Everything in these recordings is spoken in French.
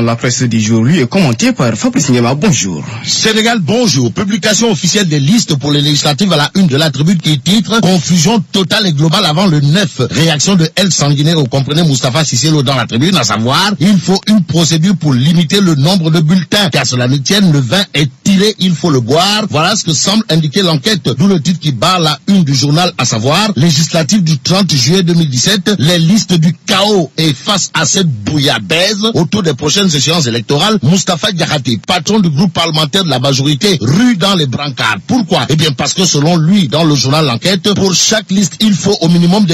La presse du jour, lui, est commentée par Fabrice Niema. Bonjour. Sénégal, bonjour. Publication officielle des listes pour les législatives à la une de la tribune qui titre « Confusion totale et globale avant le 9 ». Réaction de El Sanguinaire, vous comprenez Moustapha Cissé Lo dans la tribune, à savoir, il faut une procédure pour limiter le nombre de bulletins. Car cela ne tienne, le vin est tiré, il faut le boire. Voilà ce que semble indiquer l'enquête, d'où le titre qui barre la une du journal, à savoir, législative du 30 juillet 2017, les listes du chaos. Et face à cette bouillabaisse, autour des prochaines échéances électorales, Moustapha Diakhaté, patron du groupe parlementaire de la majorité, rue dans les brancards. Pourquoi? Eh bien parce que selon lui, dans le journal L'Enquête, pour chaque liste, il faut au minimum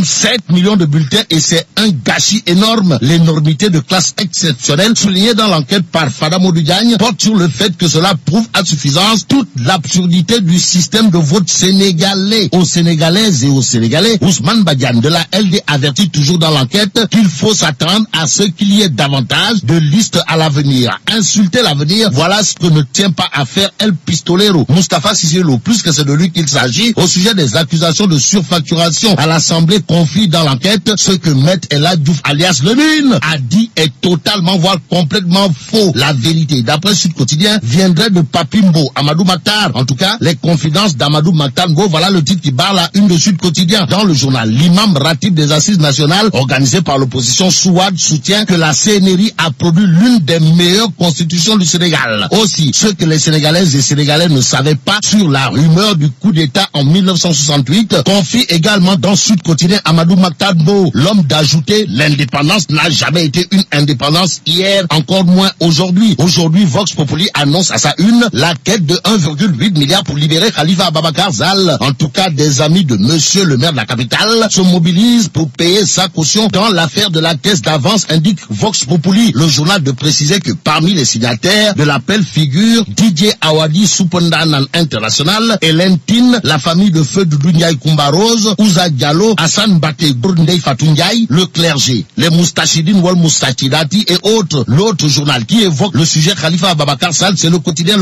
7 millions de bulletins et c'est un gâchis énorme. L'énormité de classe exceptionnelle, soulignée dans l'enquête par Fada Modou Diagne, porte sur le fait que cela prouve à suffisance toute l'absurdité du système de vote sénégalais. Aux Sénégalaises et aux Sénégalais, Ousmane Badiane de la LD avertit toujours dans l'enquête qu'il faut s'attendre à ce qu'il y ait davantage de listes à l'avenir. Insulter l'avenir, voilà ce que ne tient pas à faire El Pistolero. Moustapha Cissé Lo, plus que c'est de lui qu'il s'agit, au sujet des accusations de surfacturation à l'Assemblée, confie dans l'enquête ce que Maître El Hadji Diouf alias Lemine a dit est totalement, voire complètement faux. La vérité, d'après Sud Quotidien, viendrait de Papimbo, Amadou Matar. En tout cas, les confidences d'Amadou Matar Ngo, voilà le titre qui barre la une de Sud Quotidien. Dans le journal, l'imam ratib des assises nationales, organisé par l'opposition Souad, soutient que la CNRI a produit l'une des meilleures constitutions du Sénégal. Aussi, ce que les Sénégalaises et Sénégalais ne savaient pas sur la rumeur du coup d'État en 1968, confie également dans Sud Quotidien Amadou Matar Ngo, l'homme d'ajouter l'indépendance n'a jamais été une indépendance hier, encore moins aujourd'hui. Aujourd'hui, Vox Populi annonce à sa une la quête de 1,8 milliard pour libérer Khalifa Ababacar Sall. En tout cas, des amis de monsieur le maire de la capitale se mobilisent pour payer sa caution dans l'affaire de la caisse d'avance, indique Vox Populi. Le journal de préciser que parmi les signataires de l'appel figure Didier Awadi Soupondanan International, Hélène Tine, la famille de feu Doudou Ndiaye Koumba Rose, Ouza Diallo, Hassan Baté Gourdey Fatou Ndiaye, le clergé, les Moustachidine Wal Moustachidati et autres. L'autre journal qui évoque le sujet Khalifa Ababacar Sall, c'est le quotidien.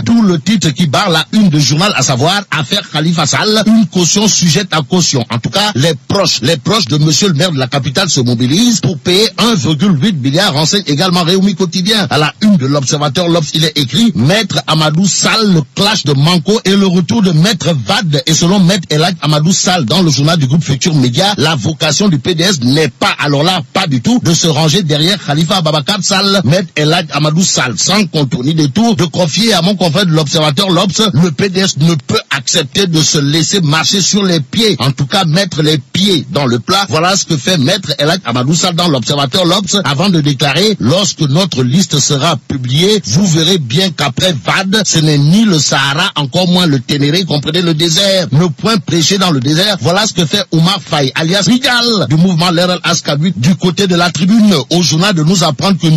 Tout le titre qui barre la une de journal, à savoir affaire Khalifa Sall, une caution sujette à caution. En tout cas, les proches de monsieur le maire de la capitale se mobilisent pour payer 1,8 milliard, renseigne également Réumi Quotidien. À la une de l'Observateur, l'Obs, il est écrit Maître Amadou Sall, le clash de Manko et le retour de Maître Wade. Et selon Maître El Hadji Amadou Sall, dans le journal du groupe Futur Média, la vocation du PDS n'est pas, alors là, pas du tout, de se ranger derrière Khalifa Ababacar Sall. Maître El Hadji Amadou Sall, sans contourner des tours, de confier à mon confrère de l'Observateur, l'Obs, le PDS ne peut accepter de se laisser marcher sur les pieds. En tout cas, mettre les pieds dans le plat. Voilà ce que fait Maître El Hadji Amadou Sall dans l'Observateur, l'Obs, avant de déclarer, lorsque notre liste sera publiée, vous verrez bien qu'après Wade, ce n'est ni le Sahara, encore moins le Ténéré, comprenez le désert. Ne point prêcher dans le désert. Voilà ce que fait Oumar Faye, alias Rigal, du mouvement Lerel Askabuit, du côté de la tribune. Au journal de nous apprendre que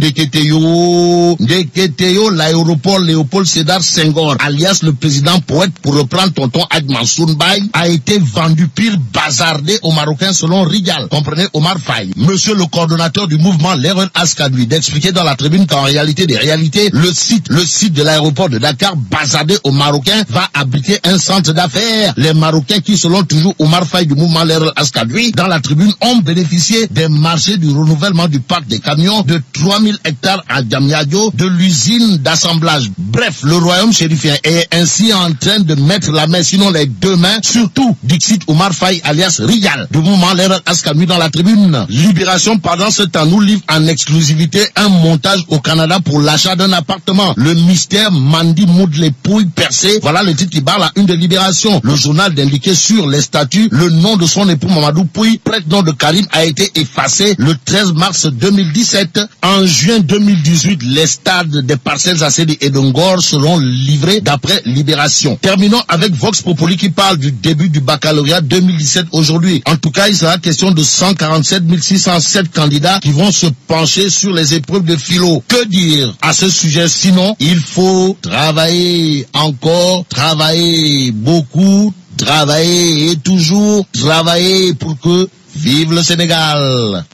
Ndeketeyo, l'aéroport Léopold Sédar Senghor, alias le président poète, pour reprendre tonton Hadj Mansour Mbaye, a été vendu, pire bazardé aux Marocains selon Rigal. Comprenez Omar Faye. Monsieur le coordonnateur du mouvement Lerel Askabuit, d'expliquer dans la tribune qu'en réalité des réalités, le site de l'aéroport de Dakar, bazardé aux Marocains, va abriter un centre d'affaires. Les Marocains qui, selon toujours Omar Faye du mouvement Lerel Askabuit, dans la tribune, ont bénéficié des marchés du renouvellement du parc des camions de 3000 hectares à Diamniadio, de l'usine d'assemblage. Bref, le royaume chérifien est ainsi en train de mettre la main, sinon les deux mains, surtout Dixit Omar Faye alias Rigal, du mouvement Lerel Askabuit dans la tribune. Libération, pendant ce temps, nous livre en exclusivité un montage au Canada pour l'achat d'un appartement. Le mystère Mandi Moud les pouilles percées. Voilà le titre qui barre la une de Libération. Le journal d'indiquer sur les statuts le nom de son époux Mamadou Pouy, prête-nom de Karim, a été effacé le 13 mars 2017. En juin 2018, les stades des parcelles Assedi et de Ngor seront livrés d'après Libération. Terminons avec Vox Populi qui parle du début du baccalauréat 2017 aujourd'hui. En tout cas, il sera question de 147 607 candidats qui vont se pencher sur les épreuves de philo. Que dire à ce sujet? Sinon, il faut travailler encore, travailler beaucoup, travailler et toujours travailler pour que vive le Sénégal.